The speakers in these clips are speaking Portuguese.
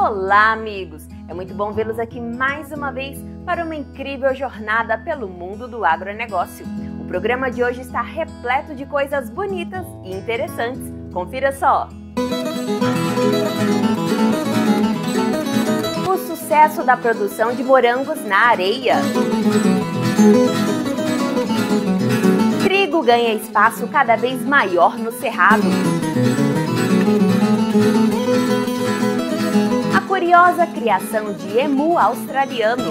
Olá, amigos! É muito bom vê-los aqui mais uma vez para uma incrível jornada pelo mundo do agronegócio. O programa de hoje está repleto de coisas bonitas e interessantes. Confira só! O sucesso da produção de morangos na areia. Trigo ganha espaço cada vez maior no cerrado. A curiosa criação de emu australiano.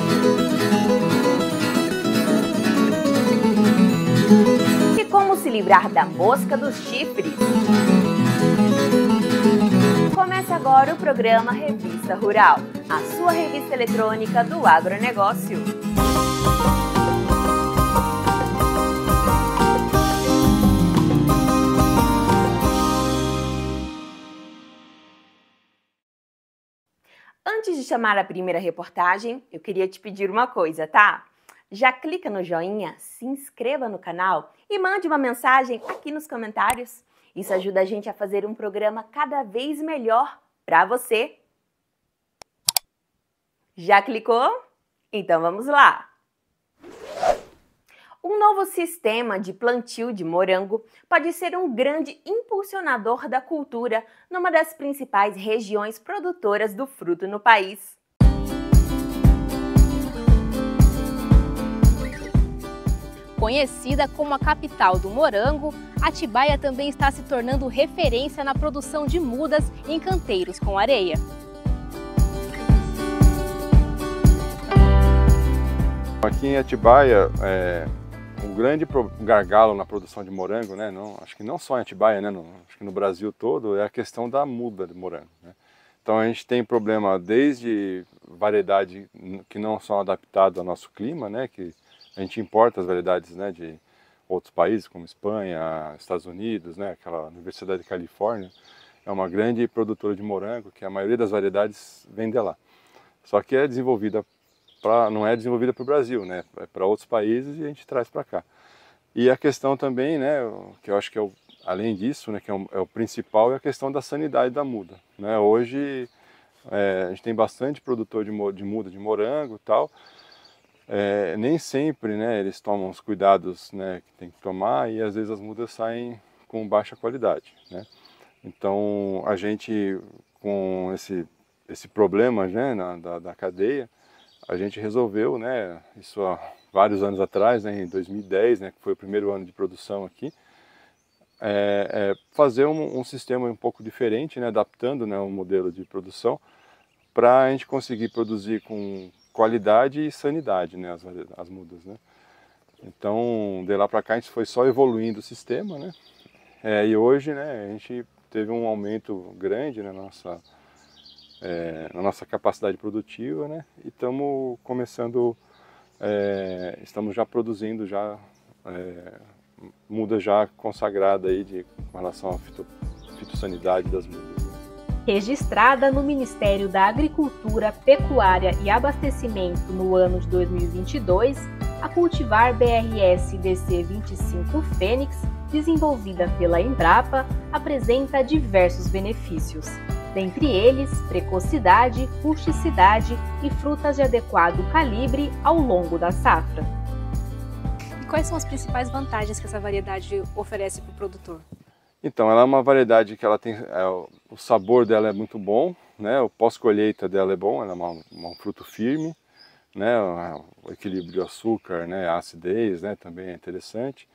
E como se livrar da mosca dos chifres. Começa agora o programa Revista Rural, a sua revista eletrônica do agronegócio. Antes de chamar a primeira reportagem, eu queria te pedir uma coisa, tá? Já clica no joinha, se inscreva no canal e mande uma mensagem aqui nos comentários. Isso ajuda a gente a fazer um programa cada vez melhor para você. Já clicou? Então vamos lá! Um novo sistema de plantio de morango pode ser um grande impulsionador da cultura numa das principais regiões produtoras do fruto no país. Conhecida como a capital do morango, Atibaia também está se tornando referência na produção de mudas em canteiros com areia. Aqui em Atibaia, um grande gargalo na produção de morango, né? Acho que não só em Atibaia, né? Acho que no Brasil todo, é a questão da muda de morango, né? Então a gente tem problema desde variedade que não são adaptadas ao nosso clima, né? Que a gente importa as variedades, né, de outros países, como Espanha, Estados Unidos, né? Aquela Universidade de Califórnia é uma grande produtora de morango, que a maioria das variedades vem de lá. Só que é desenvolvida não é desenvolvida para o Brasil, né? É para outros países e a gente traz para cá. E a questão também, né, que eu acho que além disso, né, que é o principal, é a questão da sanidade da muda, né? Hoje a gente tem bastante produtor de muda de morango e tal. Nem sempre, né, eles tomam os cuidados, né, que tem que tomar, e às vezes as mudas saem com baixa qualidade, né? Então a gente, com esse problema, né, da cadeia, a gente resolveu, né, isso há vários anos atrás, né, em 2010, né, que foi o primeiro ano de produção aqui, fazer um sistema um pouco diferente, né, adaptando, né, o modelo de produção para a gente conseguir produzir com qualidade e sanidade, né, as mudas, né. Então, de lá para cá a gente foi só evoluindo o sistema, né, e hoje, né, a gente teve um aumento grande na nossa capacidade produtiva, né? E estamos começando, estamos já produzindo muda já consagrada aí com relação à fitossanidade das mudas. Registrada no Ministério da Agricultura, Pecuária e Abastecimento no ano de 2022, a cultivar BRS DC 25 Fênix, desenvolvida pela Embrapa, apresenta diversos benefícios. Dentre eles, precocidade, rusticidade e frutas de adequado calibre ao longo da safra. E quais são as principais vantagens que essa variedade oferece para o produtor? Então, ela é uma variedade que ela tem, o sabor dela é muito bom, né? O pós-colheita dela é bom, ela é um fruto firme, né? O equilíbrio de açúcar, né? A acidez, né? Também é interessante.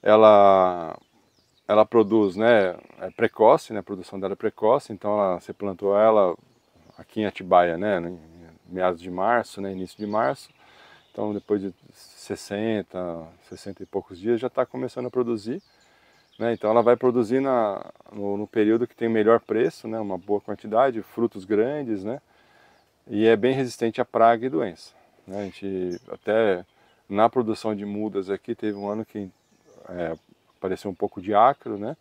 Ela produz, né, precoce, né, a produção dela é precoce, então você plantou ela aqui em Atibaia, né, em meados de março, né, início de março, então depois de 60 e poucos dias já está começando a produzir, né, então ela vai produzir no período que tem melhor preço, né, uma boa quantidade, frutos grandes, né, e é bem resistente a praga e doença, né. A gente até na produção de mudas aqui teve um ano que apareceu um pouco de ácaro, né?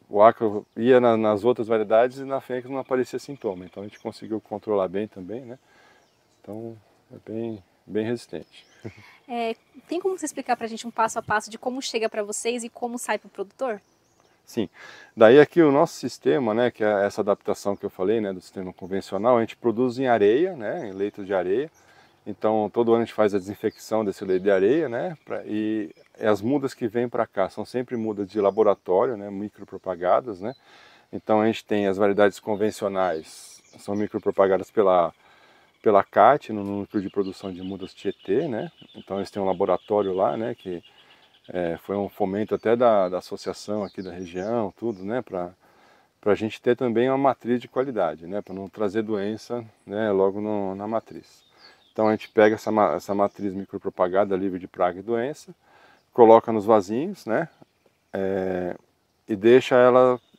O ácaro ia nas outras variedades e na fênix não aparecia sintoma, então a gente conseguiu controlar bem também, né? Então é bem resistente. Tem como você explicar para a gente um passo a passo de como chega para vocês e como sai para o produtor? Sim. Daí aqui o nosso sistema, né, que é essa adaptação que eu falei, né, do sistema convencional, a gente produz em areia, né, em leitos de areia. Então todo ano a gente faz a desinfecção desse leito de areia, né, e as mudas que vêm para cá são sempre mudas de laboratório, né, micropropagadas, né. Então a gente tem as variedades convencionais, são micropropagadas pela CAT, no núcleo de produção de mudas Tietê, né. Então eles têm um laboratório lá, né, que foi um fomento até da associação aqui da região, tudo, né, para a gente ter também uma matriz de qualidade, né, para não trazer doença, né, logo na matriz. Então a gente pega essa matriz micropropagada livre de praga e doença, coloca nos vasinhos, né, e deixa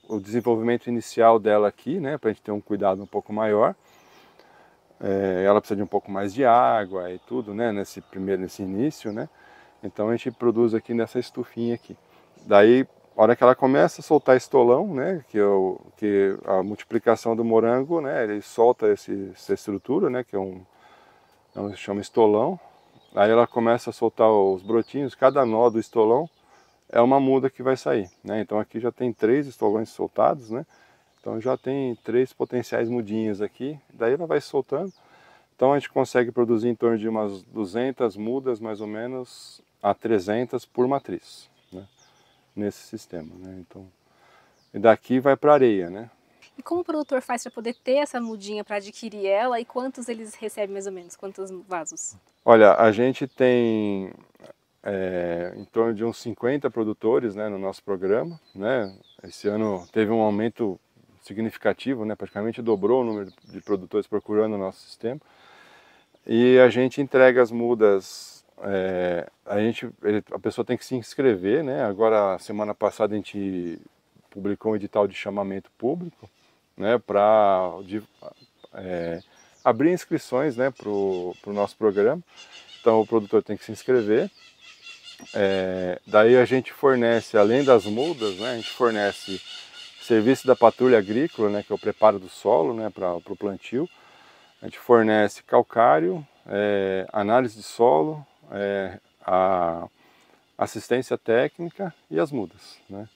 o desenvolvimento inicial dela aqui, né, para a gente ter um cuidado um pouco maior. Ela precisa de um pouco mais de água e tudo, né, nesse início, né. Então a gente produz aqui nessa estufinha aqui. Daí, a hora que ela começa a soltar estolão, né, que a multiplicação do morango, né, ele solta essa estrutura, né, que se chama estolão. Aí ela começa a soltar os brotinhos, cada nó do estolão é uma muda que vai sair, né. Então aqui já tem 3 estolões soltados, né. Então já tem 3 potenciais mudinhas aqui, daí ela vai soltando. Então a gente consegue produzir em torno de umas 200 mudas, mais ou menos, a 300 por matriz, né, nesse sistema, né. Então, e daqui vai para areia, né. E como o produtor faz para poder ter essa mudinha para adquirir ela e quantos eles recebem mais ou menos? Quantos vasos? Olha, a gente tem em torno de uns 50 produtores, né, no nosso programa, né. Esse ano teve um aumento significativo, né, praticamente dobrou o número de produtores procurando o nosso sistema. E a gente entrega as mudas, a pessoa tem que se inscrever, né? Agora, semana passada, a gente publicou um edital de chamamento público, né, para abrir inscrições, né, para o nosso programa. Então, o produtor tem que se inscrever. Daí a gente fornece, além das mudas, né, a gente fornece serviço da patrulha agrícola, né, que é o preparo do solo, né, para o plantio. A gente fornece calcário, análise de solo, a assistência técnica e as mudas, né?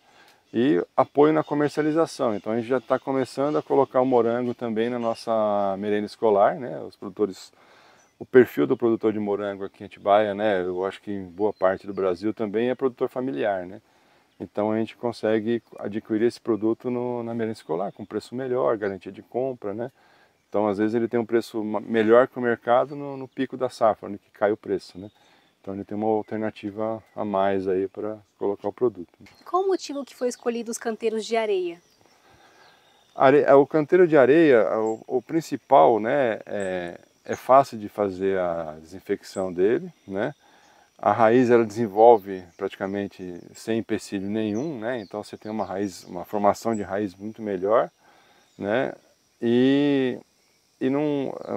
E apoio na comercialização. Então a gente já está começando a colocar o morango também na nossa merenda escolar, né? Os produtores, o perfil do produtor de morango aqui em Atibaia, né? Eu acho que em boa parte do Brasil também é produtor familiar, né? Então a gente consegue adquirir esse produto na merenda escolar com preço melhor, garantia de compra, né? Então, às vezes, ele tem um preço melhor que o mercado no pico da safra, no que cai o preço, né? Então, ele tem uma alternativa a mais aí para colocar o produto. Qual o motivo que foi escolhido os canteiros de areia? O canteiro de areia, o principal, né, é fácil de fazer a desinfecção dele, né? A raiz, ela desenvolve praticamente sem empecilho nenhum, né? Então, você tem uma formação de raiz muito melhor, né? E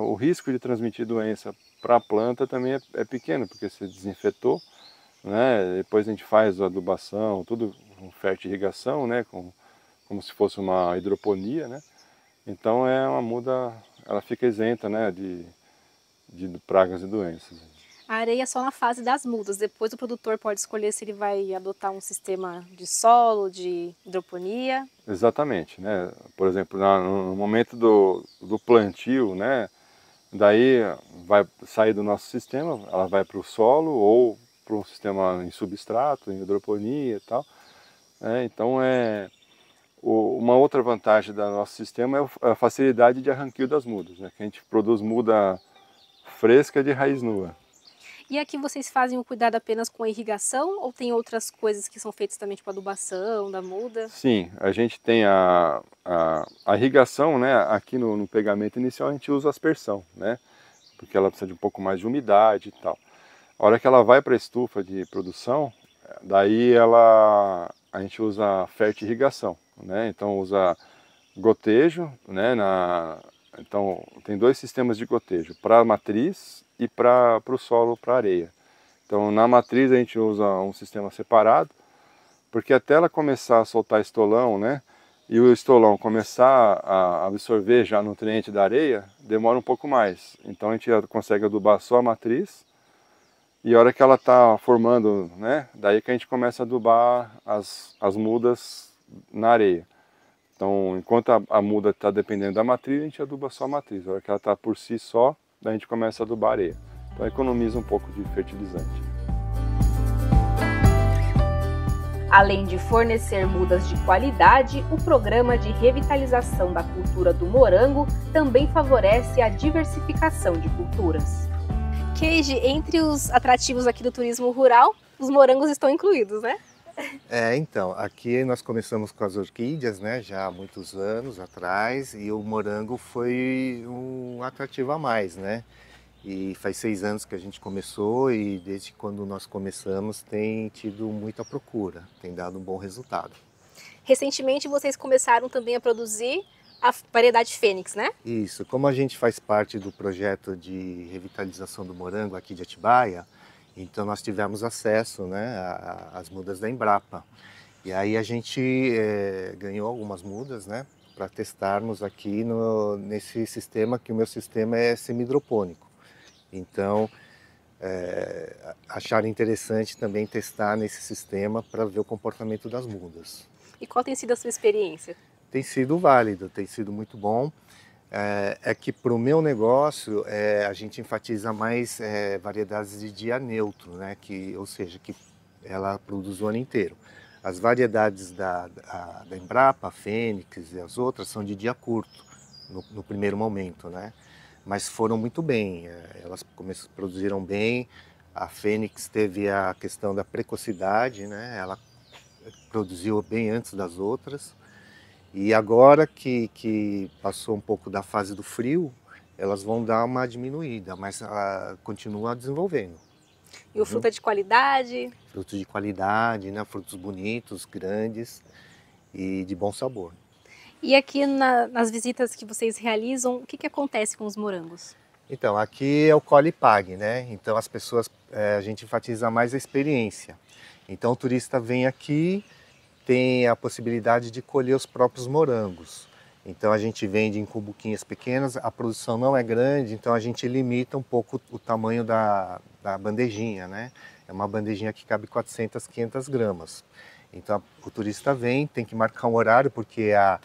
o risco de transmitir doença para a planta também é pequeno, porque você desinfetou, né? Depois a gente faz a adubação, tudo com fertirrigação, né? Como se fosse uma hidroponia, né? Então é uma muda, ela fica isenta, né, de pragas e doenças. A areia é só na fase das mudas, depois o produtor pode escolher se ele vai adotar um sistema de solo, de hidroponia. Exatamente, né? Por exemplo, no momento do plantio, né? Daí vai sair do nosso sistema, ela vai para o solo ou para um sistema em substrato, em hidroponia e tal. Então uma outra vantagem do nosso sistema é a facilidade de arranquio das mudas, né? Que a gente produz muda fresca de raiz nua. E aqui vocês fazem o cuidado apenas com a irrigação ou tem outras coisas que são feitas também, tipo adubação da muda? Sim, a gente tem a irrigação, né? Aqui no pegamento inicial a gente usa aspersão, né? Porque ela precisa de um pouco mais de umidade e tal. A hora que ela vai para a estufa de produção, daí a gente usa fertirrigação, né? Então usa gotejo, né? Então tem 2 sistemas de gotejo, para a matriz e para o solo, para a areia. Então na matriz a gente usa um sistema separado, porque até ela começar a soltar estolão, né? E o estolão começar a absorver já nutriente da areia, demora um pouco mais. Então a gente consegue adubar só a matriz, e a hora que ela está formando, né? Daí que a gente começa a adubar as mudas na areia. Então, enquanto a muda está dependendo da matriz, a gente aduba só a matriz. A hora que ela está por si só, daí a gente começa a adubar a areia. Então economiza um pouco de fertilizante. Além de fornecer mudas de qualidade, o programa de revitalização da cultura do morango também favorece a diversificação de culturas. Keiji, entre os atrativos aqui do turismo rural, os morangos estão incluídos, né? Então, aqui nós começamos com as orquídeas, né, já há muitos anos atrás, e o morango foi um atrativo a mais, né? E faz 6 anos que a gente começou e desde quando nós começamos tem tido muita procura, tem dado um bom resultado. Recentemente vocês começaram também a produzir a variedade Fênix, né? Isso, como a gente faz parte do projeto de revitalização do morango aqui de Atibaia, então nós tivemos acesso, né, às mudas da Embrapa. E aí a gente ganhou algumas mudas, né, para testarmos aqui nesse sistema, que o meu sistema é semi-hidropônico. Então, acharam interessante também testar nesse sistema para ver o comportamento das mudas. E qual tem sido a sua experiência? Tem sido válido, tem sido muito bom. Que para o meu negócio a gente enfatiza mais variedades de dia neutro, né? Ou seja, que ela produz o ano inteiro. As variedades da Embrapa, a Fênix e as outras são de dia curto, no primeiro momento, né? Mas foram muito bem, elas produziram bem. A Fênix teve a questão da precocidade, né? Ela produziu bem antes das outras. E agora que passou um pouco da fase do frio, elas vão dar uma diminuída, mas ela continua desenvolvendo. E o fruto é de qualidade? Frutos de qualidade, né? Frutos bonitos, grandes e de bom sabor. E aqui nas visitas que vocês realizam, o que acontece com os morangos? Então, aqui é o colhe e pague, né? Então as pessoas, a gente enfatiza mais a experiência. Então o turista vem aqui, tem a possibilidade de colher os próprios morangos. Então a gente vende em cumbuquinhas pequenas, a produção não é grande, então a gente limita um pouco o tamanho da bandejinha, né? É uma bandejinha que cabe 400, 500 gramas. Então o turista vem, tem que marcar um horário porque a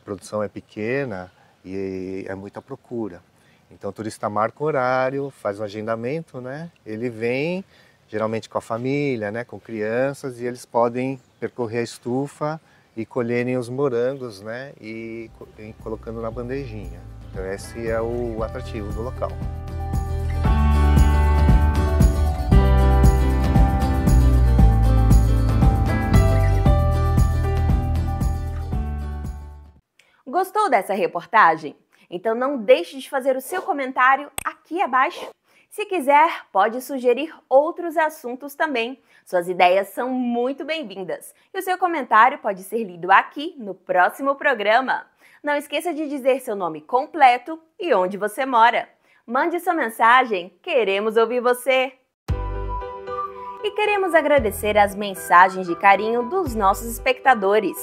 produção é pequena e é muita procura. Então o turista marca o horário, faz um agendamento, né? Ele vem, geralmente com a família, né? Com crianças, e eles podem percorrer a estufa e colherem os morangos, né? E colocando na bandejinha. Então esse é o atrativo do local. Gostou dessa reportagem? Então não deixe de fazer o seu comentário aqui abaixo. Se quiser, pode sugerir outros assuntos também. Suas ideias são muito bem-vindas. E o seu comentário pode ser lido aqui no próximo programa. Não esqueça de dizer seu nome completo e onde você mora. Mande sua mensagem, queremos ouvir você! E queremos agradecer as mensagens de carinho dos nossos espectadores.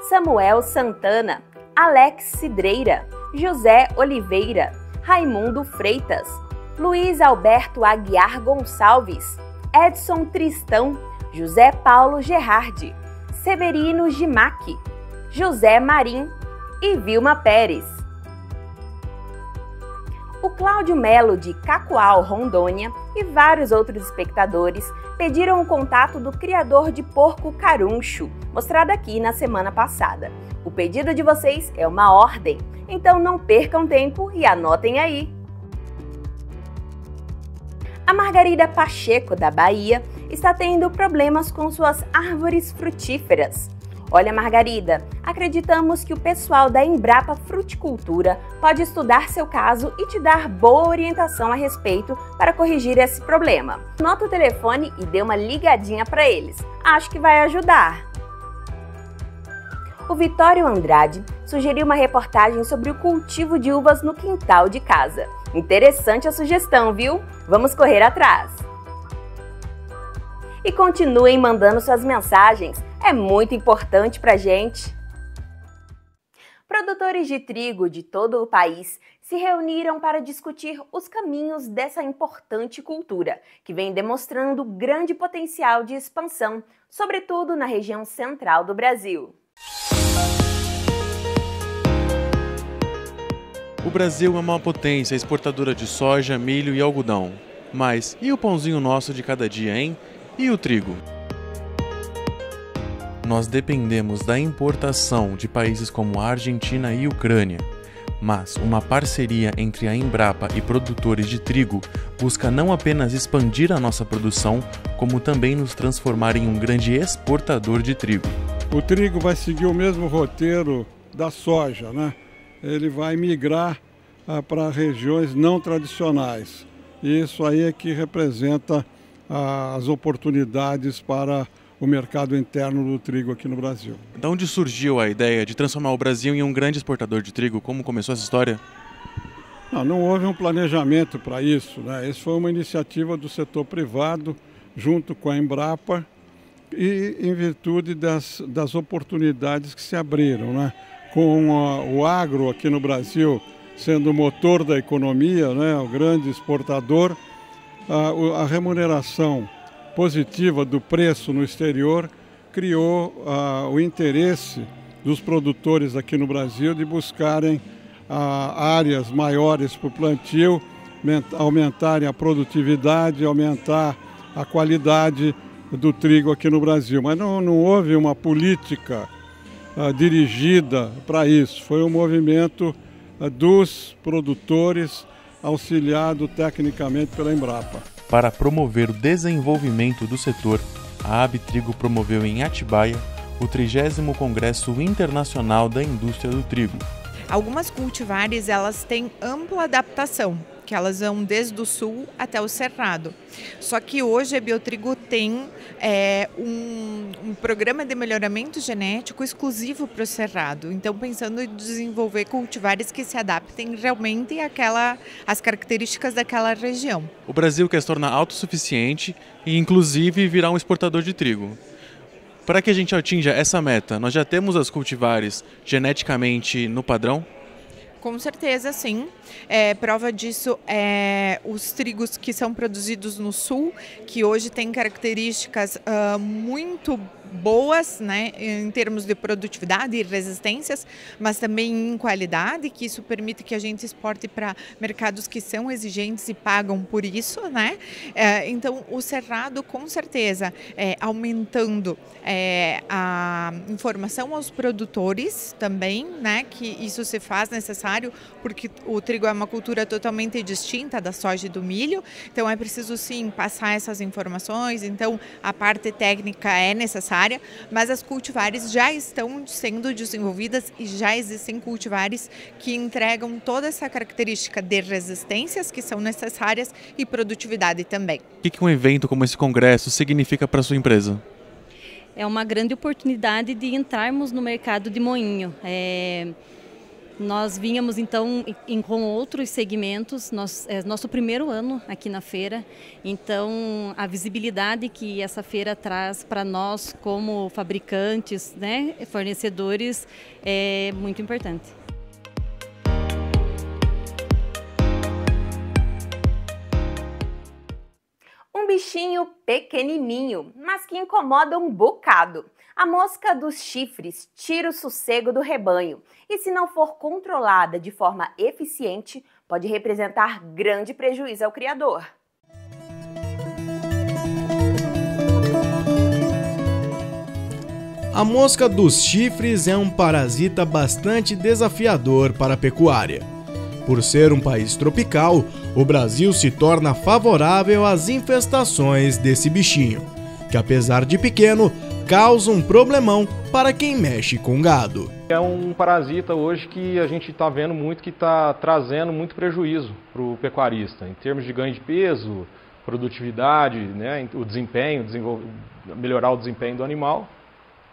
Samuel Santana, Alex Cidreira, José Oliveira, Raimundo Freitas, Luiz Alberto Aguiar Gonçalves, Edson Tristão, José Paulo Gerardi, Severino Gimac, José Marim e Vilma Pérez. O Cláudio Melo de Cacoal, Rondônia, e vários outros espectadores pediram o contato do criador de porco caruncho, mostrado aqui na semana passada. O pedido de vocês é uma ordem, então não percam tempo e anotem aí. A Margarida Pacheco, da Bahia, está tendo problemas com suas árvores frutíferas. Olha, Margarida, acreditamos que o pessoal da Embrapa Fruticultura pode estudar seu caso e te dar boa orientação a respeito para corrigir esse problema. Anota o telefone e dê uma ligadinha para eles. Acho que vai ajudar. O Vitório Andrade sugeriu uma reportagem sobre o cultivo de uvas no quintal de casa. Interessante a sugestão, viu? Vamos correr atrás! E continuem mandando suas mensagens, é muito importante pra gente! Produtores de trigo de todo o país se reuniram para discutir os caminhos dessa importante cultura, que vem demonstrando grande potencial de expansão, sobretudo na região central do Brasil. O Brasil é uma potência exportadora de soja, milho e algodão. Mas e o pãozinho nosso de cada dia, hein? E o trigo? Nós dependemos da importação de países como a Argentina e Ucrânia. Mas uma parceria entre a Embrapa e produtores de trigo busca não apenas expandir a nossa produção, como também nos transformar em um grande exportador de trigo. O trigo vai seguir o mesmo roteiro da soja, né? Ele vai migrar para regiões não tradicionais. E isso aí é que representa as oportunidades para o mercado interno do trigo aqui no Brasil. De onde surgiu a ideia de transformar o Brasil em um grande exportador de trigo? Como começou essa história? Não houve um planejamento para isso, né? Isso foi uma iniciativa do setor privado, junto com a Embrapa, e em virtude das oportunidades que se abriram, né? Com o agro aqui no Brasil sendo o motor da economia, né? O grande exportador, a remuneração positiva do preço no exterior criou o interesse dos produtores aqui no Brasil de buscarem áreas maiores para o plantio, aumentarem a produtividade, aumentar a qualidade do trigo aqui no Brasil. Mas não houve uma política dirigida para isso. Foi um movimento dos produtores, auxiliado tecnicamente pela Embrapa. Para promover o desenvolvimento do setor, a Abitrigo promoveu em Atibaia o 30º Congresso Internacional da Indústria do Trigo. Algumas cultivares elas têm ampla adaptação, que elas vão desde o sul até o cerrado. Só que hoje a Biotrigo tem um programa de melhoramento genético exclusivo para o cerrado. Então, pensando em desenvolver cultivares que se adaptem realmente às características daquela região. O Brasil quer se tornar autossuficiente e, inclusive, virar um exportador de trigo. Para que a gente atinja essa meta, nós já temos as cultivares geneticamente no padrão? Com certeza, sim. Prova disso os trigos que são produzidos no sul, que hoje têm características muito boas, né, em termos de produtividade e resistências, mas também em qualidade, que isso permite que a gente exporte para mercados que são exigentes e pagam por isso, né? Então, o cerrado, com certeza, aumentando a informação aos produtores também, né, que isso se faz necessário, porque o trigo é uma cultura totalmente distinta da soja e do milho, então é preciso sim passar essas informações, então a parte técnica é necessária, mas as cultivares já estão sendo desenvolvidas e já existem cultivares que entregam toda essa característica de resistências que são necessárias e produtividade também. O que um evento como esse congresso significa para a sua empresa? É uma grande oportunidade de entrarmos no mercado de moinho. Nós vínhamos então com outros segmentos, é nosso primeiro ano aqui na feira, então a visibilidade que essa feira traz para nós como fabricantes, né, fornecedores, é muito importante. Um bichinho pequenininho, mas que incomoda um bocado. A mosca dos chifres tira o sossego do rebanho e, se não for controlada de forma eficiente, pode representar grande prejuízo ao criador. A mosca dos chifres é um parasita bastante desafiador para a pecuária. Por ser um país tropical, o Brasil se torna favorável às infestações desse bichinho, que apesar de pequeno, causa um problemão para quem mexe com gado. É um parasita hoje que a gente está vendo muito que está trazendo muito prejuízo para o pecuarista, em termos de ganho de peso, produtividade, né, o desempenho, melhorar o desempenho do animal.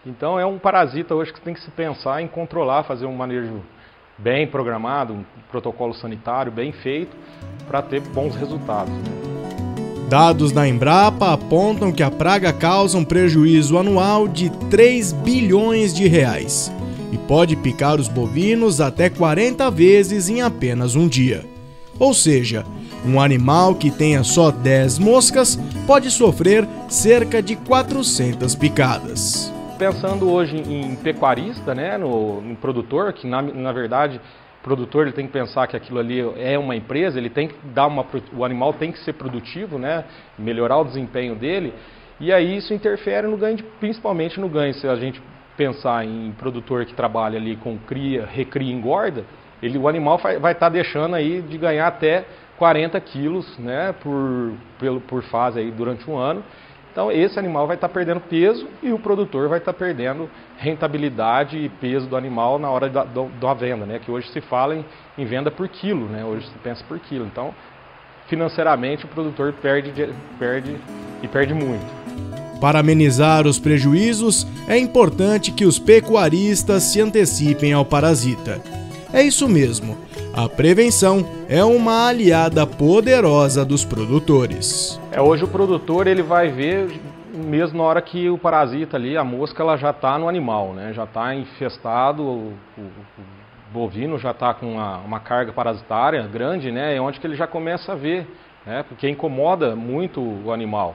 Então é um parasita hoje que tem que se pensar em controlar, fazer um manejo bem programado, um protocolo sanitário bem feito para ter bons resultados. Dados da Embrapa apontam que a praga causa um prejuízo anual de 3 bilhões de reais e pode picar os bovinos até 40 vezes em apenas um dia. Ou seja, um animal que tenha só 10 moscas pode sofrer cerca de 400 picadas. pensando hoje em pecuarista, né, no produtor, que na verdade o produtor ele tem que pensar que aquilo ali é uma empresa, ele tem que o animal tem que ser produtivo, né, melhorar o desempenho dele, e aí isso interfere no ganho, principalmente no ganho. Se a gente pensar em produtor que trabalha ali com cria, recria e engorda, o animal vai estar deixando aí de ganhar até 40 quilos, né, por fase aí durante um ano. Então esse animal vai estar perdendo peso e o produtor vai estar perdendo rentabilidade e peso do animal na hora da venda, né? Que hoje se fala em venda por quilo, né? Hoje se pensa por quilo. Então, financeiramente o produtor perde muito. Para amenizar os prejuízos, é importante que os pecuaristas se antecipem ao parasita. É isso mesmo, a prevenção é uma aliada poderosa dos produtores. Hoje o produtor ele vai ver mesmo na hora que o parasita ali, a mosca, ela já está no animal, né? Já está infestado, o bovino já está com uma carga parasitária grande, né? É onde que ele já começa a ver, né? Porque incomoda muito o animal.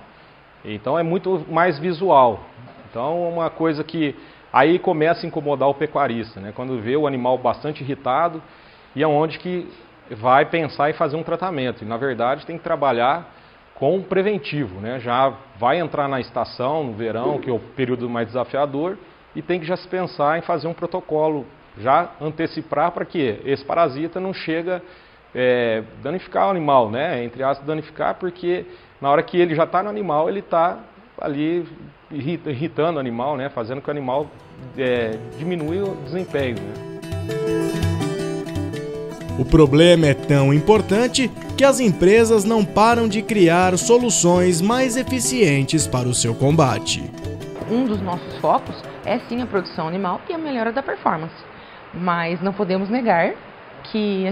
Então é muito mais visual. Então uma coisa que aí começa a incomodar o pecuarista, né? Quando vê o animal bastante irritado, e é onde que vai pensar em fazer um tratamento. E na verdade tem que trabalhar com preventivo, né? Já vai entrar na estação, no verão, que é o período mais desafiador, e tem que já se pensar em fazer um protocolo, já antecipar para que esse parasita não chega danificar o animal, né? Entre aspas, danificar, porque na hora que ele já está no animal, ele está ali irritando o animal, né? Fazendo com que o animal diminua o desempenho, né? O problema é tão importante que as empresas não param de criar soluções mais eficientes para o seu combate. Um dos nossos focos é sim a produção animal e a melhora da performance, mas não podemos negar que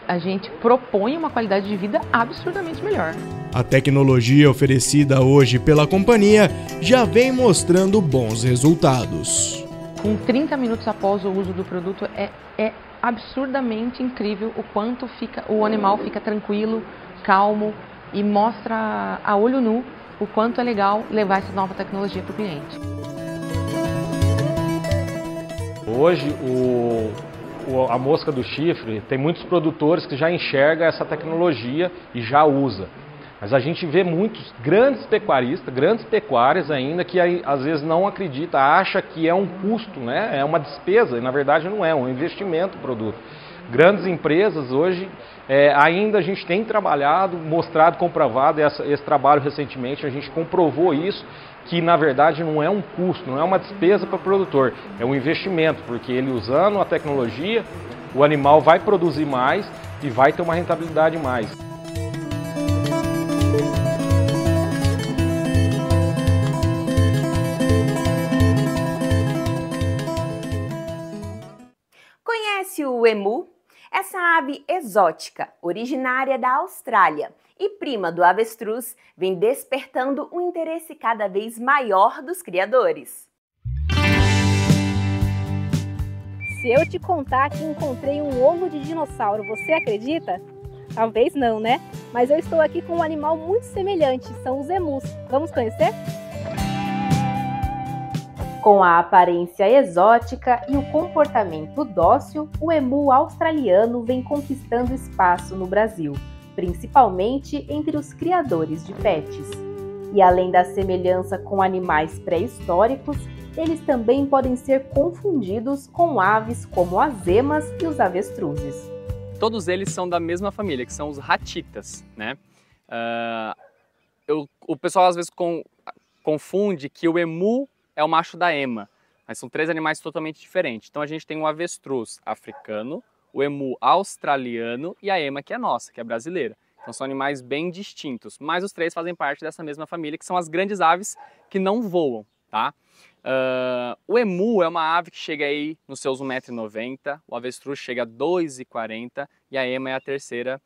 a gente propõe uma qualidade de vida absurdamente melhor. A tecnologia oferecida hoje pela companhia já vem mostrando bons resultados. Com 30 minutos após o uso do produto é absurdamente incrível o quanto o animal fica tranquilo, calmo e mostra a olho nu o quanto é legal levar essa nova tecnologia para o cliente. Hoje a mosca do chifre, tem muitos produtores que já enxergam essa tecnologia e já usa. Mas a gente vê muitos grandes pecuaristas, grandes pecuárias ainda, que às vezes não acredita, acha que é um custo, né? É uma despesa, e na verdade não é um investimento o produto. Grandes empresas hoje, ainda a gente tem trabalhado, mostrado, comprovado esse trabalho recentemente, a gente comprovou isso, que na verdade não é um custo, não é uma despesa para o produtor, é um investimento, porque ele usando a tecnologia, o animal vai produzir mais e vai ter uma rentabilidade mais. Conhece o emu? Essa ave exótica, originária da Austrália e prima do avestruz, vem despertando um interesse cada vez maior dos criadores. Se eu te contar que encontrei um ovo de dinossauro, você acredita? Talvez não, né? Mas eu estou aqui com um animal muito semelhante, são os emus. Vamos conhecer? Com a aparência exótica e o comportamento dócil, o emu australiano vem conquistando espaço no Brasil, principalmente entre os criadores de pets. E além da semelhança com animais pré-históricos, eles também podem ser confundidos com aves como as emas e os avestruzes. Todos eles são da mesma família, que são os ratitas, né? O pessoal às vezes confunde que o emu é o macho da ema, mas são três animais totalmente diferentes. Então a gente tem o avestruz africano, o emu australiano e a ema, que é nossa, que é brasileira. Então são animais bem distintos, mas os três fazem parte dessa mesma família, que são as grandes aves que não voam, tá? O emu é uma ave que chega aí nos seus 1,90 m, o avestruz chega a 2,40 m e a ema é a terceira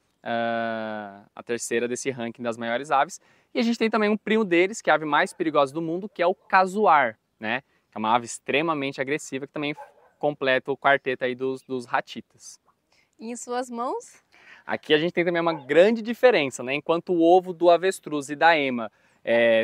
desse ranking das maiores aves. E a gente tem também um primo deles, que é a ave mais perigosa do mundo, que é o casuar, né? Que é uma ave extremamente agressiva, que também completa o quarteto aí dos ratitas. E em suas mãos? Aqui a gente tem também uma grande diferença, né? Enquanto o ovo do avestruz e da ema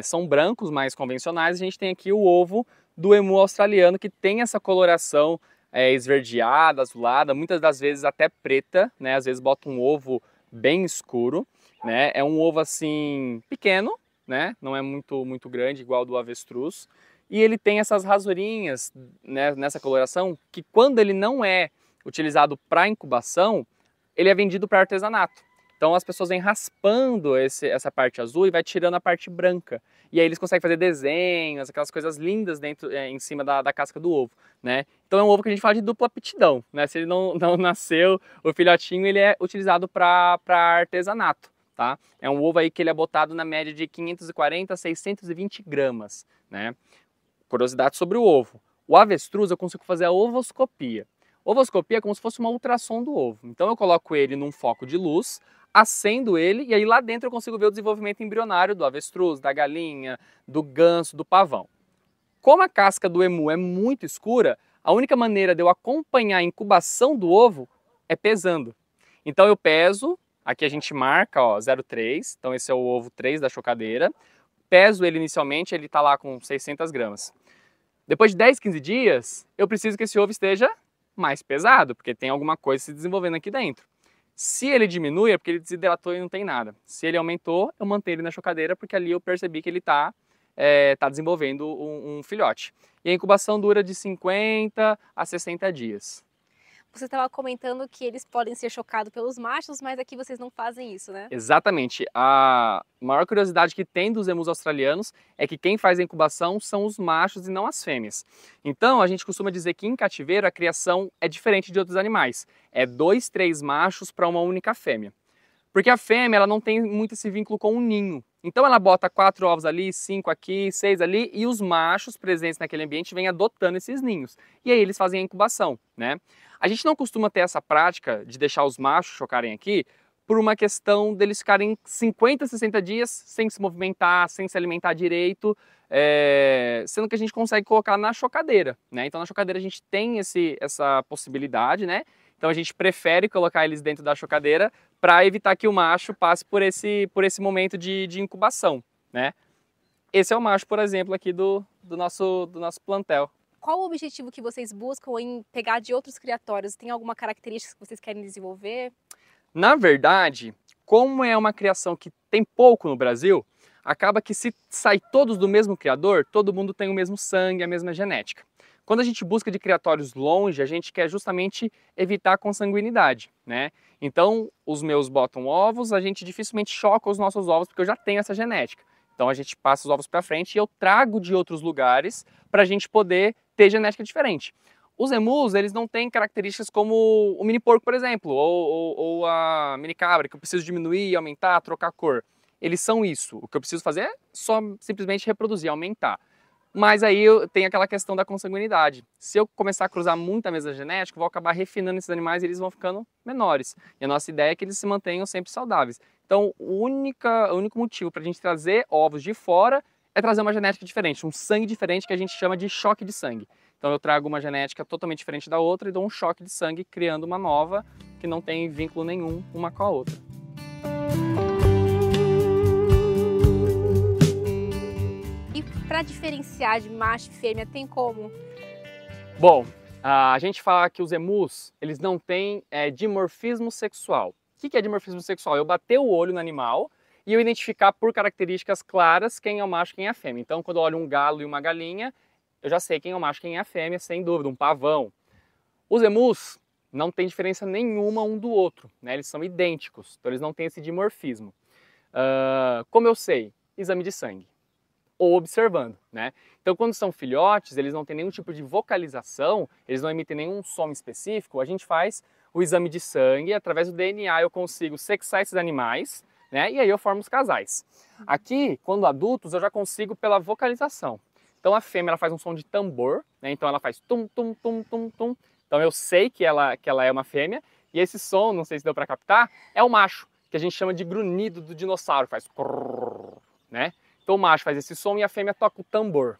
são brancos, mais convencionais, a gente tem aqui o ovo do emu australiano, que tem essa coloração esverdeada, azulada, muitas das vezes até preta, né? Às vezes bota um ovo bem escuro, né? É um ovo assim pequeno, né? Não é muito grande, igual do avestruz. E ele tem essas rasurinhas, né, nessa coloração, que quando ele não é utilizado para incubação, ele é vendido para artesanato. Então as pessoas vêm raspando essa parte azul e vai tirando a parte branca. E aí eles conseguem fazer desenhos, aquelas coisas lindas dentro, em cima da casca do ovo, né? Então é um ovo que a gente fala de dupla aptidão, né? Se ele não nasceu, o filhotinho, ele é utilizado para artesanato, tá? É um ovo aí que ele é botado na média de 540 a 620 gramas, né? Curiosidade sobre o ovo. O avestruz eu consigo fazer a ovoscopia. Ovoscopia é como se fosse uma ultrassom do ovo. Então eu coloco ele num foco de luz, acendo ele e aí lá dentro eu consigo ver o desenvolvimento embrionário do avestruz, da galinha, do ganso, do pavão. Como a casca do emu é muito escura, a única maneira de eu acompanhar a incubação do ovo é pesando. Então eu peso, aqui a gente marca, ó, 0,3, então esse é o ovo 3 da chocadeira. Peso ele inicialmente, ele está lá com 600 gramas. Depois de 10, 15 dias, eu preciso que esse ovo esteja mais pesado, porque tem alguma coisa se desenvolvendo aqui dentro. Se ele diminui, é porque ele desidratou e não tem nada. Se ele aumentou, eu mantenho ele na chocadeira, porque ali eu percebi que ele está desenvolvendo um filhote. E a incubação dura de 50 a 60 dias. Você estava comentando que eles podem ser chocados pelos machos, mas aqui vocês não fazem isso, né? Exatamente. A maior curiosidade que tem dos emus australianos é que quem faz a incubação são os machos e não as fêmeas. Então, a gente costuma dizer que em cativeiro a criação é diferente de outros animais. É 2, 3 machos para uma única fêmea. Porque a fêmea ela não tem muito esse vínculo com o ninho. Então ela bota 4 ovos ali, 5 aqui, 6 ali, e os machos presentes naquele ambiente vêm adotando esses ninhos. E aí eles fazem a incubação, né? A gente não costuma ter essa prática de deixar os machos chocarem aqui por uma questão deles ficarem 50, 60 dias sem se movimentar, sem se alimentar direito, sendo que a gente consegue colocar na chocadeira, né? Então na chocadeira a gente tem essa possibilidade, né? Então a gente prefere colocar eles dentro da chocadeira para evitar que o macho passe por esse momento de incubação, né? Esse é o macho, por exemplo, aqui do nosso plantel. Qual o objetivo que vocês buscam em pegar de outros criatórios? Tem alguma característica que vocês querem desenvolver? Na verdade, como é uma criação que tem pouco no Brasil, acaba que se sai todos do mesmo criador, todo mundo tem o mesmo sangue, a mesma genética. Quando a gente busca de criatórios longe, a gente quer justamente evitar a consanguinidade, né? Então, os meus botam ovos, a gente dificilmente choca os nossos ovos, porque eu já tenho essa genética. Então, a gente passa os ovos para frente e eu trago de outros lugares para a gente poder ter genética diferente. Os emus, eles não têm características como o mini porco, por exemplo, ou a mini cabra, que eu preciso diminuir, aumentar, trocar a cor. Eles são isso. O que eu preciso fazer é só simplesmente reproduzir, aumentar. Mas aí tem aquela questão da consanguinidade. Se eu começar a cruzar muito a mesma genética, eu vou acabar refinando esses animais e eles vão ficando menores. E a nossa ideia é que eles se mantenham sempre saudáveis. Então, o único motivo para a gente trazer ovos de fora é trazer uma genética diferente, um sangue diferente que a gente chama de choque de sangue. Então eu trago uma genética totalmente diferente da outra e dou um choque de sangue criando uma nova que não tem vínculo nenhum uma com a outra. Para diferenciar de macho e fêmea, tem como? Bom, a gente fala que os emus, eles não têm dimorfismo sexual. O que é dimorfismo sexual? Eu bater o olho no animal e eu identificar por características claras quem é o macho e quem é a fêmea. Então, quando eu olho um galo e uma galinha, eu já sei quem é o macho e quem é a fêmea, sem dúvida, um pavão. Os emus não têm diferença nenhuma um do outro, né? Eles são idênticos, então eles não têm esse dimorfismo. Como eu sei? Exame de sangue. Ou observando, né? Então, quando são filhotes, eles não têm nenhum tipo de vocalização, eles não emitem nenhum som específico, a gente faz o exame de sangue, através do DNA eu consigo sexar esses animais, né? E aí eu formo os casais. Aqui, quando adultos, eu já consigo pela vocalização. Então, a fêmea ela faz um som de tambor, né? Então ela faz tum, tum, tum, tum, tum. Então eu sei que ela é uma fêmea, e esse som, não sei se deu para captar, é o macho, que a gente chama de grunhido do dinossauro, faz crrr, né? Então o macho faz esse som e a fêmea toca o tambor.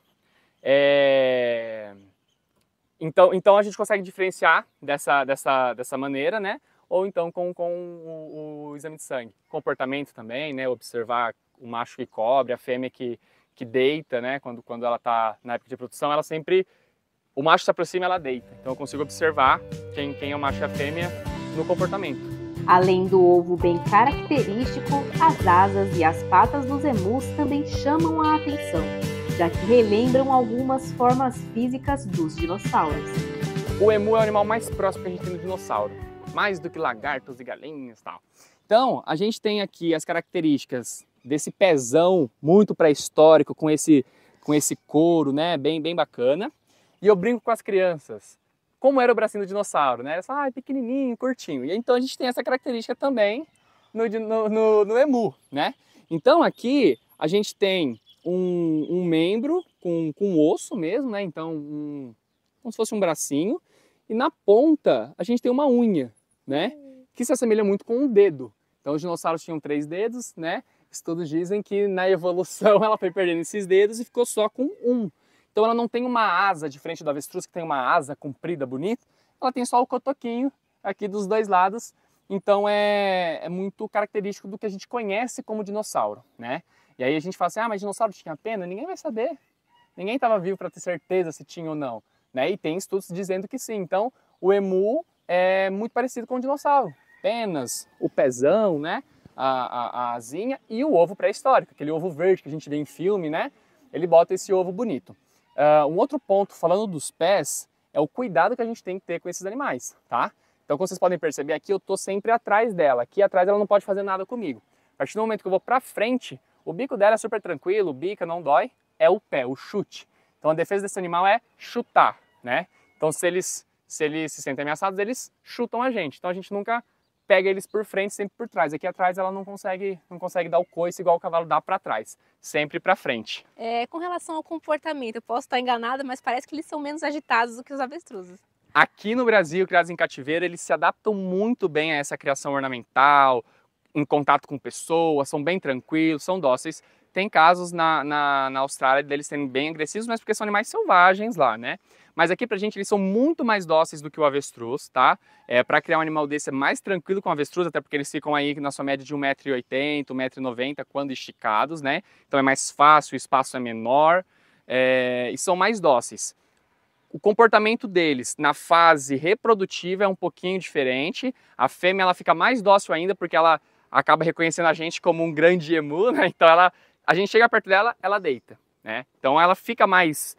Então a gente consegue diferenciar dessa maneira, né? Ou então com o exame de sangue. Comportamento também, né? Observar o macho que cobre, a fêmea que que deita, né? Quando ela está na época de reprodução, ela sempre, o macho se aproxima e ela deita. Então eu consigo observar quem é o macho e a fêmea no comportamento. Além do ovo bem característico, as asas e as patas dos emus também chamam a atenção, já que relembram algumas formas físicas dos dinossauros. O emu é o animal mais próximo que a gente tem do dinossauro, mais do que lagartos e galinhas e tal. Então, a gente tem aqui as características desse pezão muito pré-histórico, com esse couro, né, bem bacana. E eu brinco com as crianças. Como era o bracinho do dinossauro, né? Pequenininho, curtinho. E então a gente tem essa característica também no emu, né? Então aqui a gente tem um membro com osso mesmo, né? Então como se fosse um bracinho. E na ponta a gente tem uma unha, né? Que se assemelha muito com um dedo. Então os dinossauros tinham 3 dedos, né? Estudos dizem que na evolução ela foi perdendo esses dedos e ficou só com um. Então ela não tem uma asa diferente do avestruz, que tem uma asa comprida, bonita. Ela tem só o cotoquinho aqui dos 2 lados. Então é muito característico do que a gente conhece como dinossauro, né? E aí a gente fala assim, mas dinossauro tinha pena? Ninguém vai saber. Ninguém estava vivo para ter certeza se tinha ou não, né? E tem estudos dizendo que sim. Então o emu é muito parecido com o dinossauro. Penas, o pezão, né? A asinha e o ovo pré-histórico, aquele ovo verde que a gente vê em filme, né? Ele bota esse ovo bonito. Um outro ponto, falando dos pés, é o cuidado que a gente tem que ter com esses animais, tá? Então, como vocês podem perceber aqui, eu tô sempre atrás dela. Aqui atrás ela não pode fazer nada comigo. A partir do momento que eu vou pra frente, o bico dela é super tranquilo, bica, não dói, é o pé, o chute. Então, a defesa desse animal é chutar, né? Então, se eles se sentem ameaçados, eles chutam a gente. Então, a gente nunca pega eles por frente, sempre por trás. Aqui atrás ela não consegue dar o coice igual o cavalo dá para trás, sempre para frente. Com relação ao comportamento, eu posso estar enganada, mas parece que eles são menos agitados do que os avestruzes. Aqui no Brasil, criados em cativeiro, eles se adaptam muito bem a essa criação ornamental, em contato com pessoas, são bem tranquilos, são dóceis. Tem casos na Austrália deles serem bem agressivos, mas porque são animais selvagens lá, né? Mas aqui pra gente eles são muito mais dóceis do que o avestruz, tá? Para criar um animal desse é mais tranquilo com o avestruz, até porque eles ficam aí na sua média de 1,80 m, 1,90 m quando esticados, né? Então é mais fácil, o espaço é menor e são mais dóceis. O comportamento deles na fase reprodutiva é um pouquinho diferente. A fêmea ela fica mais dócil ainda porque ela acaba reconhecendo a gente como um grande emu, né? Então a gente chega perto dela, ela deita, né? Então ela fica mais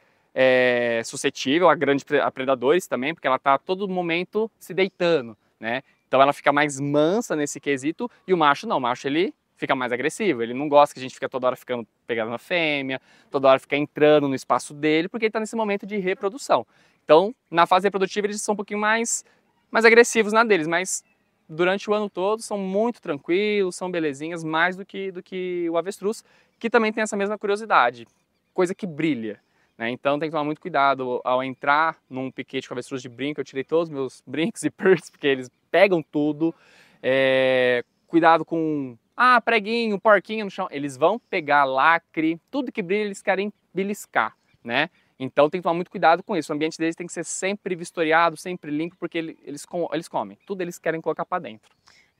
suscetível a predadores também, porque ela está a todo momento se deitando, né? Então ela fica mais mansa nesse quesito, e o macho não, o macho ele fica mais agressivo, ele não gosta que a gente fique toda hora pegando na fêmea, toda hora fica entrando no espaço dele, porque ele está nesse momento de reprodução. Então na fase reprodutiva eles são um pouquinho mais agressivos na deles, mas durante o ano todo são muito tranquilos, são belezinhas, mais do que o avestruz, que também tem essa mesma curiosidade, coisa que brilha. Então tem que tomar muito cuidado ao entrar num piquete com avestruz de brinco. Eu tirei todos os meus brincos e perks, porque eles pegam tudo. Cuidado com preguinho, porquinho no chão. Eles vão pegar lacre, tudo que brilha eles querem beliscar, né? Então tem que tomar muito cuidado com isso. O ambiente deles tem que ser sempre vistoriado, sempre limpo, porque eles comem. Tudo eles querem colocar para dentro.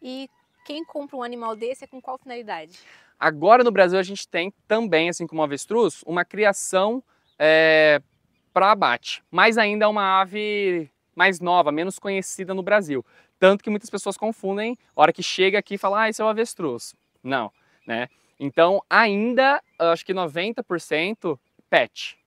E quem compra um animal desse é com qual finalidade? Agora no Brasil a gente tem também, assim como o avestruz, uma criação para abate, mas ainda é uma ave mais nova, menos conhecida no Brasil. Tanto que muitas pessoas confundem, a hora que chega aqui e fala, esse é o avestruz. Não, né? Então ainda, acho que 90% pet,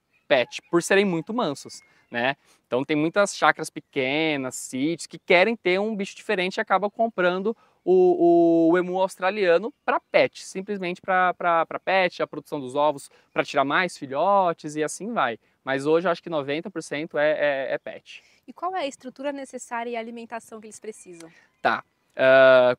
por serem muito mansos, né? Então tem muitas chácaras pequenas, sítios, que querem ter um bicho diferente e acabam comprando o emu australiano para pet, simplesmente para pet, a produção dos ovos, para tirar mais filhotes e assim vai. Mas hoje eu acho que 90% é pet. E qual é a estrutura necessária e a alimentação que eles precisam? Tá.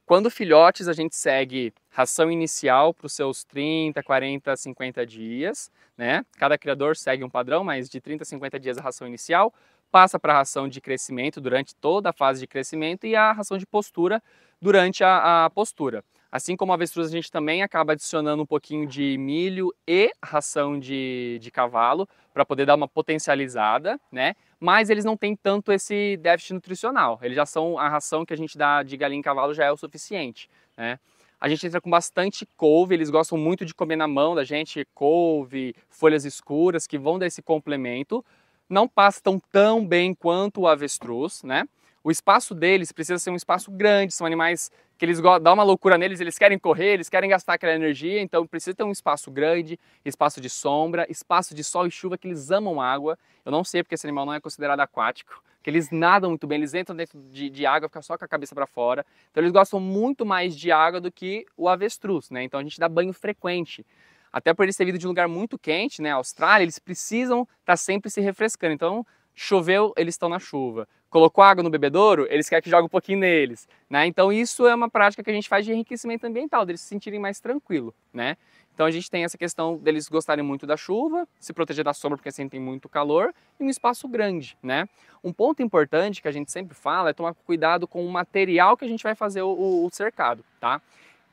Quando filhotes, a gente segue ração inicial para os seus 30, 40, 50 dias, né? Cada criador segue um padrão, mas de 30 a 50 dias a ração inicial, passa para a ração de crescimento durante toda a fase de crescimento e a ração de postura durante a postura. Assim como a avestruz, a gente também acaba adicionando um pouquinho de milho e ração de cavalo para poder dar uma potencializada, né? Mas eles não têm tanto esse déficit nutricional. Eles já são, a ração que a gente dá de galinha e cavalo já é o suficiente, né? A gente entra com bastante couve, eles gostam muito de comer na mão da gente, couve, folhas escuras, que vão dar esse complemento. Não pastam tão bem quanto o avestruz, né? O espaço deles precisa ser um espaço grande, são animais que eles dão uma loucura neles, eles querem correr, eles querem gastar aquela energia, então precisa ter um espaço grande, espaço de sombra, espaço de sol e chuva, que eles amam água. Eu não sei porque esse animal não é considerado aquático, que eles nadam muito bem, eles entram dentro de água, ficam só com a cabeça para fora. Então eles gostam muito mais de água do que o avestruz, né? Então a gente dá banho frequente. Até por eles terem vindo de um lugar muito quente, né? A Austrália, eles precisam estar sempre se refrescando. Então, choveu, eles estão na chuva. Colocou água no bebedouro, eles querem que jogue um pouquinho neles, né? Então isso é uma prática que a gente faz de enriquecimento ambiental, deles se sentirem mais tranquilos, né? Então a gente tem essa questão deles gostarem muito da chuva, se proteger da sombra porque sentem muito calor, e um espaço grande, né? Um ponto importante que a gente sempre fala é tomar cuidado com o material que a gente vai fazer o cercado, tá?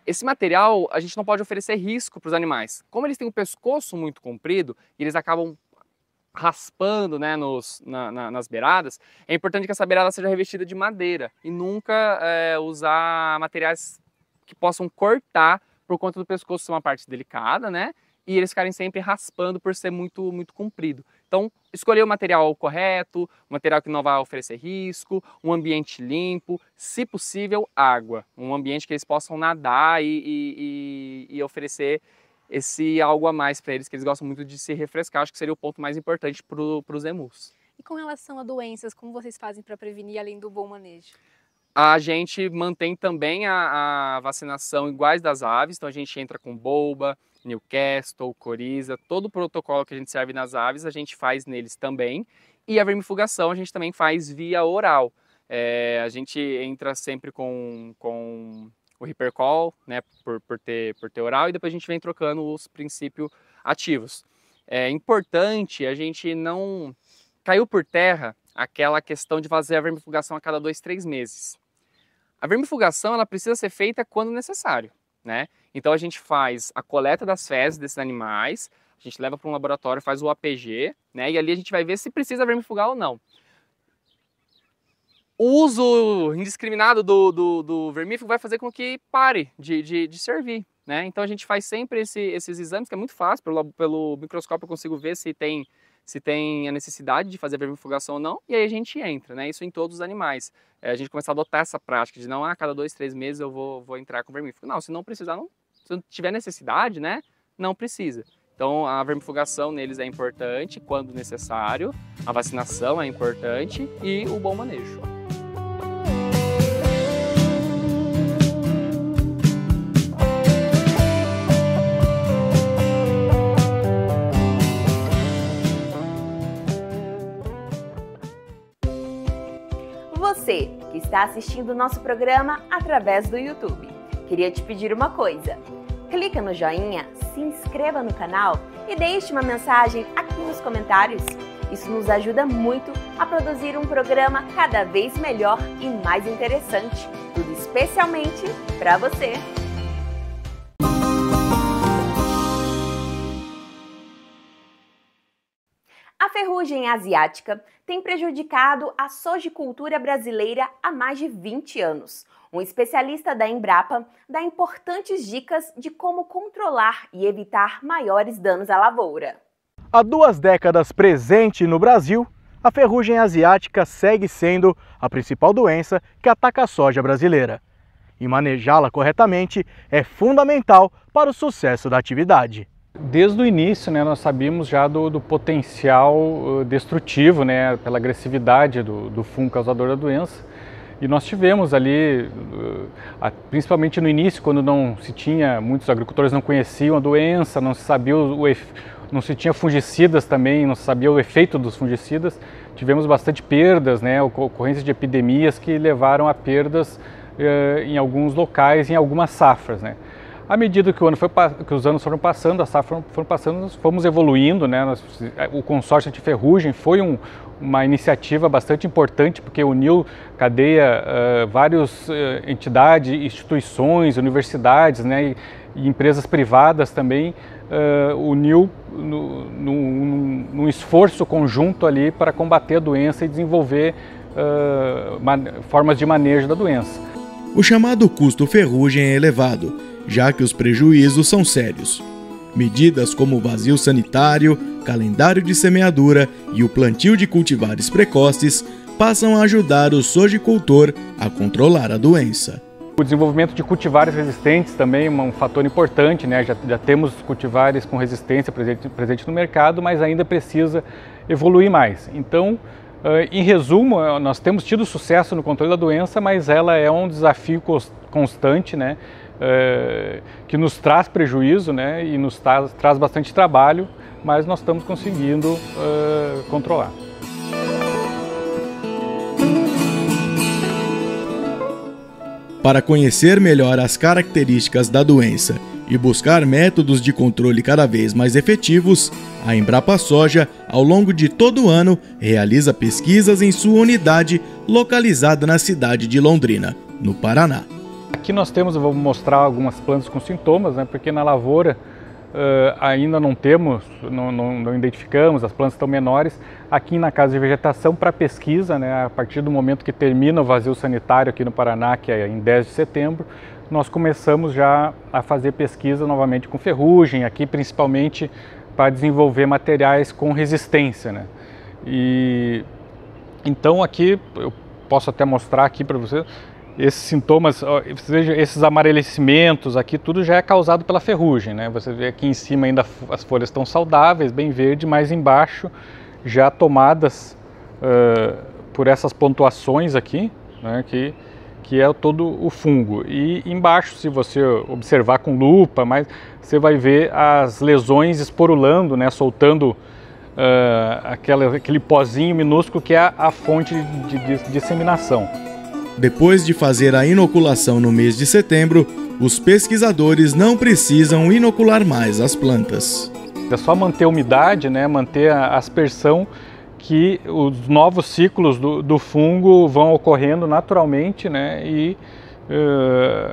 Esse material a gente não pode oferecer risco para os animais. Como eles têm um pescoço muito comprido e eles acabam raspando, né, nas beiradas, é importante que essa beirada seja revestida de madeira e nunca usar materiais que possam cortar por conta do pescoço ser uma parte delicada, né, e eles ficarem sempre raspando por ser muito comprido. Então, escolher o material correto, um material que não vai oferecer risco, um ambiente limpo, se possível, água, um ambiente que eles possam nadar e oferecer esse algo a mais para eles, que eles gostam muito de se refrescar. Acho que seria o ponto mais importante para os emus. E com relação a doenças, como vocês fazem para prevenir, além do bom manejo? A gente mantém também a vacinação iguais das aves, então a gente entra com bolba, Newcastle, coriza, todo o protocolo que a gente serve nas aves, a gente faz neles também. E a vermifugação a gente também faz via oral. A gente entra sempre com o Hipercol, né, por ter oral, e depois a gente vem trocando os princípios ativos. É importante a gente não... Caiu por terra aquela questão de fazer a vermifugação a cada 2, 3 meses. A vermifugação ela precisa ser feita quando necessário, né? Então a gente faz a coleta das fezes desses animais, a gente leva para um laboratório, faz o APG, né? E ali a gente vai ver se precisa vermifugar ou não. O uso indiscriminado do vermífugo vai fazer com que pare de servir, né? Então a gente faz sempre esses exames, que é muito fácil, pelo microscópio eu consigo ver se tem a necessidade de fazer vermifugação ou não, e aí a gente entra, né? Isso em todos os animais. A gente começa a adotar essa prática de não, a cada 2, 3 meses eu vou entrar com vermífugo. Não, se não precisar, não. Se não tiver necessidade, né? Não precisa. Então a vermifugação neles é importante quando necessário, a vacinação é importante e o bom manejo. Você que está assistindo o nosso programa através do YouTube, queria te pedir uma coisa. Clica no joinha, se inscreva no canal e deixe uma mensagem aqui nos comentários. Isso nos ajuda muito a produzir um programa cada vez melhor e mais interessante, tudo especialmente para você. A ferrugem asiática tem prejudicado a sojicultura brasileira há mais de 20 anos. Um especialista da Embrapa dá importantes dicas de como controlar e evitar maiores danos à lavoura. Há 2 décadas presente no Brasil, a ferrugem asiática segue sendo a principal doença que ataca a soja brasileira. E manejá-la corretamente é fundamental para o sucesso da atividade. Desde o início, né, nós sabíamos já do potencial destrutivo, né, pela agressividade do fungo causador da doença. E nós tivemos ali, principalmente no início, quando não se tinha, muitos agricultores não conheciam a doença, não se sabia não se tinha fungicidas também, não se sabia o efeito dos fungicidas. Tivemos bastante perdas, né, ocorrências de epidemias que levaram a perdas em alguns locais, em algumas safras, né. À medida que os anos foram passando, as safras foram passando, nós fomos evoluindo, né? O consórcio anti-ferrugem foi uma iniciativa bastante importante, porque uniu cadeia várias entidades, instituições, universidades, né? E empresas privadas também, uniu num esforço conjunto ali para combater a doença e desenvolver formas de manejo da doença. O chamado custo ferrugem é elevado, já que os prejuízos são sérios. Medidas como o vazio sanitário, calendário de semeadura e o plantio de cultivares precoces passam a ajudar o sojicultor a controlar a doença. O desenvolvimento de cultivares resistentes também é um fator importante, né? Já temos cultivares com resistência presente no mercado, mas ainda precisa evoluir mais. Então, em resumo, nós temos tido sucesso no controle da doença, mas ela é um desafio constante, né? Que nos traz prejuízo, né? E nos traz bastante trabalho, mas nós estamos conseguindo controlar. Para conhecer melhor as características da doença e buscar métodos de controle cada vez mais efetivos, a Embrapa Soja, ao longo de todo o ano, realiza pesquisas em sua unidade localizada na cidade de Londrina, no Paraná. Aqui nós temos, eu vou mostrar algumas plantas com sintomas, né, porque na lavoura ainda não temos, não identificamos, as plantas estão menores. Aqui na Casa de Vegetação, para pesquisa, né, a partir do momento que termina o vazio sanitário aqui no Paraná, que é em 10 de setembro, nós começamos já a fazer pesquisa novamente com ferrugem, aqui principalmente para desenvolver materiais com resistência, né? E então aqui eu posso até mostrar aqui para vocês esses sintomas, veja, esses amarelecimentos aqui, tudo já é causado pela ferrugem, né? Você vê aqui em cima ainda as folhas estão saudáveis, bem verde, mas embaixo já tomadas por essas pontuações aqui, né? Que é todo o fungo. E embaixo, se você observar com lupa, você vai ver as lesões esporulando, né? Soltando aquele pozinho minúsculo que é a fonte de disseminação. Depois de fazer a inoculação no mês de setembro, os pesquisadores não precisam inocular mais as plantas. É só manter a umidade, né, manter a aspersão, que os novos ciclos do fungo vão ocorrendo naturalmente, né, e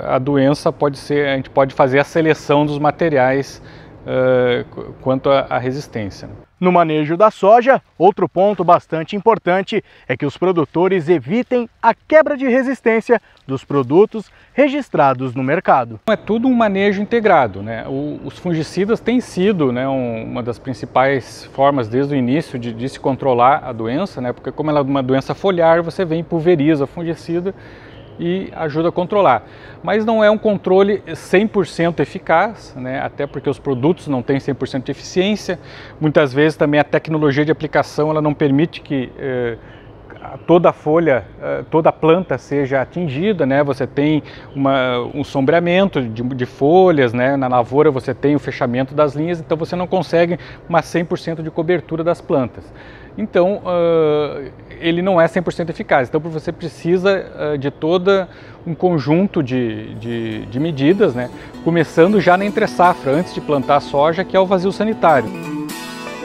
a doença a gente pode fazer a seleção dos materiais quanto à resistência. No manejo da soja, outro ponto bastante importante é que os produtores evitem a quebra de resistência dos produtos registrados no mercado. É tudo um manejo integrado, né? Os fungicidas têm sido, né, uma das principais formas desde o início de se controlar a doença, né? Porque como ela é uma doença foliar, você vem e pulveriza fungicida e ajuda a controlar. Mas não é um controle 100% eficaz, né? Até porque os produtos não têm 100% de eficiência. Muitas vezes também a tecnologia de aplicação ela não permite que toda a folha, toda a planta seja atingida, né? Você tem um sombreamento de folhas, né? Na lavoura você tem o fechamento das linhas, então você não consegue uma 100% de cobertura das plantas. Então, ele não é 100% eficaz. Então, você precisa de todo um conjunto de medidas, né? Começando já na entre-safra, antes de plantar a soja, que é o vazio sanitário.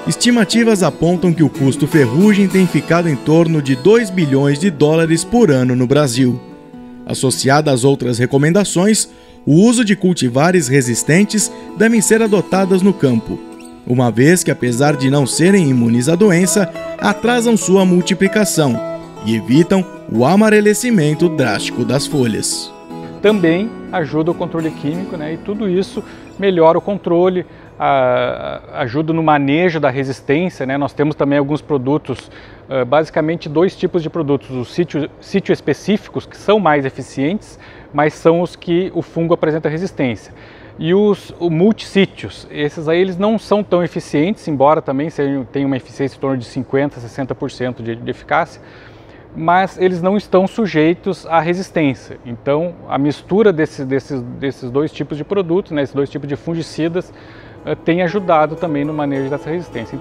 Estimativas apontam que o custo ferrugem tem ficado em torno de 2 bilhões de dólares por ano no Brasil. Associada às outras recomendações, o uso de cultivares resistentes devem ser adotadas no campo, uma vez que, apesar de não serem imunes à doença, atrasam sua multiplicação e evitam o amarelecimento drástico das folhas. Também ajuda o controle químico, né? E tudo isso melhora o controle, ajuda no manejo da resistência, né? Nós temos também alguns produtos, basicamente dois tipos de produtos, os sítio específicos, que são mais eficientes, mas são os que o fungo apresenta resistência. E os multissítios, esses aí eles não são tão eficientes, embora também tenham uma eficiência em torno de 50% a 60% de eficácia, mas eles não estão sujeitos à resistência. Então, a mistura desses dois tipos de produtos, né, esses dois tipos de fungicidas, tem ajudado também no manejo dessa resistência.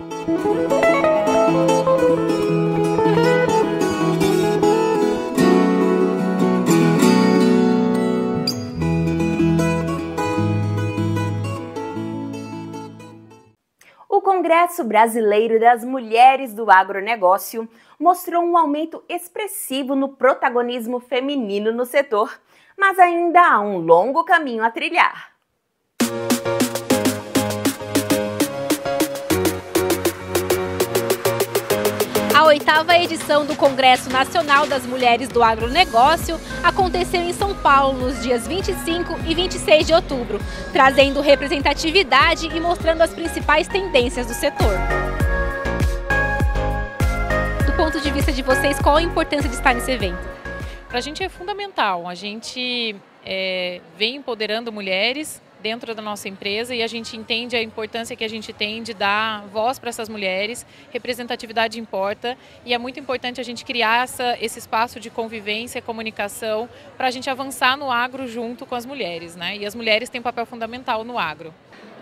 O Congresso Brasileiro das Mulheres do Agronegócio mostrou um aumento expressivo no protagonismo feminino no setor, mas ainda há um longo caminho a trilhar. A oitava edição do Congresso Nacional das Mulheres do Agronegócio aconteceu em São Paulo nos dias 25 e 26 de outubro, trazendo representatividade e mostrando as principais tendências do setor. Do ponto de vista de vocês, qual a importância de estar nesse evento? Para a gente é fundamental, a gente vem empoderando mulheres dentro da nossa empresa e a gente entende a importância que a gente tem de dar voz para essas mulheres, representatividade importa e é muito importante a gente criar esse espaço de convivência, comunicação, para a gente avançar no agro junto com as mulheres, né? E as mulheres têm um papel fundamental no agro.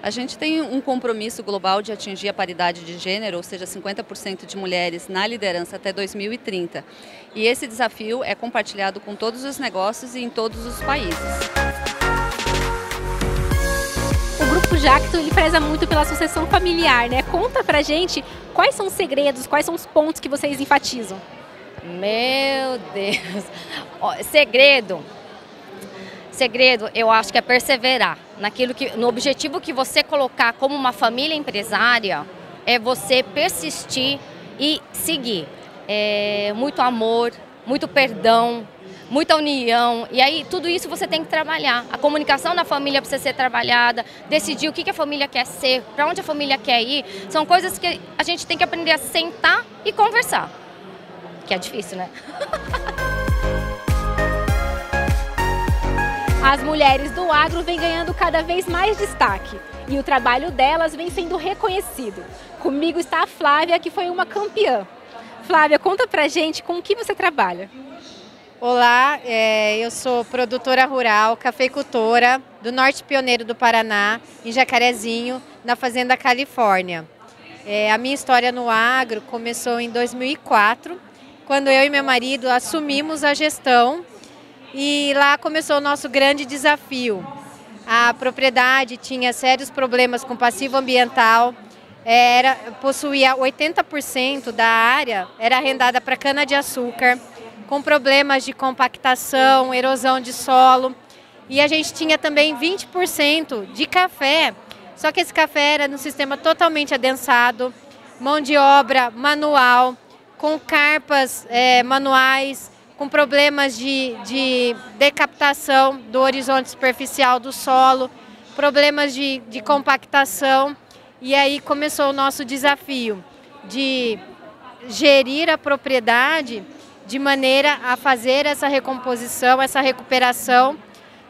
A gente tem um compromisso global de atingir a paridade de gênero, ou seja, 50% de mulheres na liderança até 2030. E esse desafio é compartilhado com todos os negócios e em todos os países. O Grupo Jacto, ele preza muito pela sucessão familiar, né? Conta pra gente quais são os segredos, quais são os pontos que vocês enfatizam. Meu Deus! Segredo, eu acho que é perseverar no objetivo que você colocar como uma família empresária, é você persistir e seguir. Muito amor, muito perdão, muita união, e aí tudo isso você tem que trabalhar. A comunicação da família precisa ser trabalhada, decidir o que a família quer ser, para onde a família quer ir, são coisas que a gente tem que aprender a sentar e conversar, que é difícil, né? As mulheres do agro vêm ganhando cada vez mais destaque e o trabalho delas vem sendo reconhecido. Comigo está a Flávia, que foi uma campeã. Flávia, conta pra gente com o que você trabalha. Olá, eu sou produtora rural, cafeicultora do Norte Pioneiro do Paraná, em Jacarezinho, na Fazenda Califórnia. A minha história no agro começou em 2004, quando eu e meu marido assumimos a gestão e lá começou o nosso grande desafio. A propriedade tinha sérios problemas com passivo ambiental, possuía 80% da área, era arrendada para cana-de-açúcar, com problemas de compactação, erosão de solo. E a gente tinha também 20% de café, só que esse café era num sistema totalmente adensado, mão de obra manual, com carpas manuais, com problemas de decaptação do horizonte superficial do solo, problemas de compactação. E aí começou o nosso desafio de gerir a propriedade de maneira a fazer essa recomposição, essa recuperação,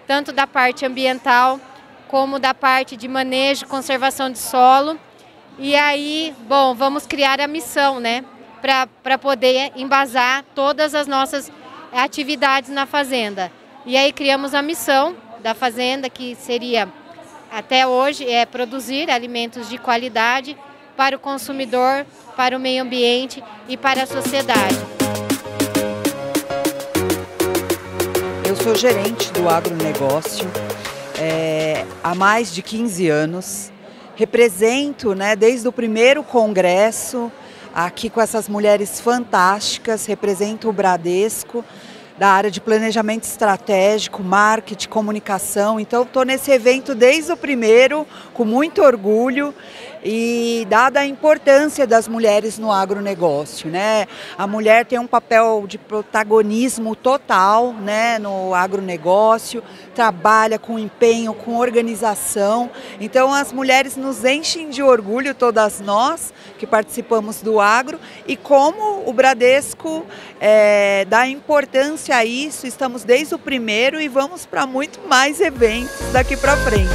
tanto da parte ambiental como da parte de manejo, conservação de solo. E aí, bom, vamos criar a missão, né, para poder embasar todas as nossas atividades na fazenda. E aí criamos a missão da fazenda, que seria, até hoje, produzir alimentos de qualidade para o consumidor, para o meio ambiente e para a sociedade. Eu sou gerente do agronegócio há mais de 15 anos. Represento, desde o primeiro congresso, aqui com essas mulheres fantásticas, represento o Bradesco, da área de planejamento estratégico, marketing, comunicação. Então, estou nesse evento desde o primeiro, com muito orgulho. E dada a importância das mulheres no agronegócio, a mulher tem um papel de protagonismo total, no agronegócio, trabalha com empenho, com organização. Então as mulheres nos enchem de orgulho, todas nós que participamos do agro, e como o Bradesco dá importância a isso, estamos desde o primeiro e vamos para muito mais eventos daqui para frente.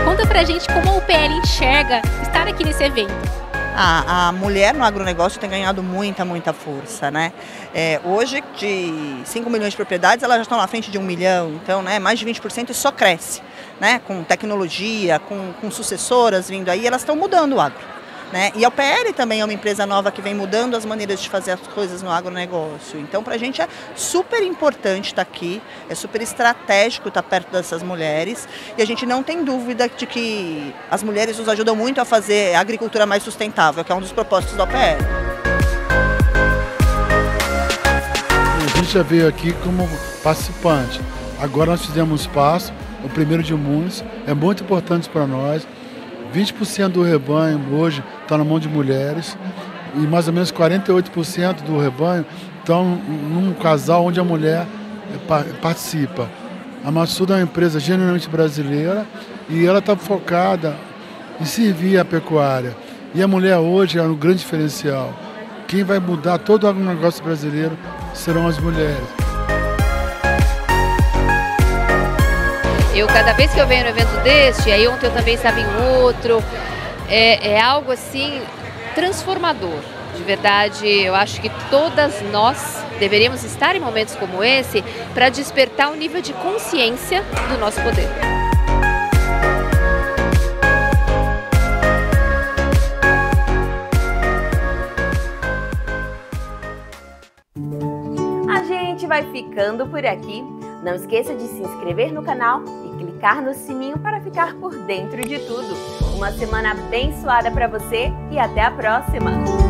Conta pra gente como a UPL enxerga estar aqui nesse evento. A mulher no agronegócio tem ganhado muita força, hoje, de 5 milhões de propriedades, elas já estão na frente de 1 milhão, então, mais de 20% e só cresce, com tecnologia, com sucessoras vindo aí, elas estão mudando o agro. E a UPL também é uma empresa nova que vem mudando as maneiras de fazer as coisas no agronegócio. Então, para a gente é super importante estar aqui, é super estratégico estar perto dessas mulheres. E a gente não tem dúvida de que as mulheres nos ajudam muito a fazer a agricultura mais sustentável, que é um dos propósitos da UPL. A gente já veio aqui como participante. Agora nós fizemos um passo, o primeiro de muitos, é muito importante para nós. 20% do rebanho hoje está na mão de mulheres e mais ou menos 48% do rebanho estão num casal onde a mulher participa. A Massuda é uma empresa genuinamente brasileira e ela está focada em servir a pecuária. E a mulher hoje é um grande diferencial. Quem vai mudar todo o agronegócio brasileiro serão as mulheres. Cada vez que eu venho no evento deste, aí ontem eu também estava em outro, é algo assim transformador. De verdade, eu acho que todas nós deveríamos estar em momentos como esse para despertar um nível de consciência do nosso poder. A gente vai ficando por aqui. Não esqueça de se inscrever no canal e clicar no sininho para ficar por dentro de tudo. Uma semana abençoada para você e até a próxima!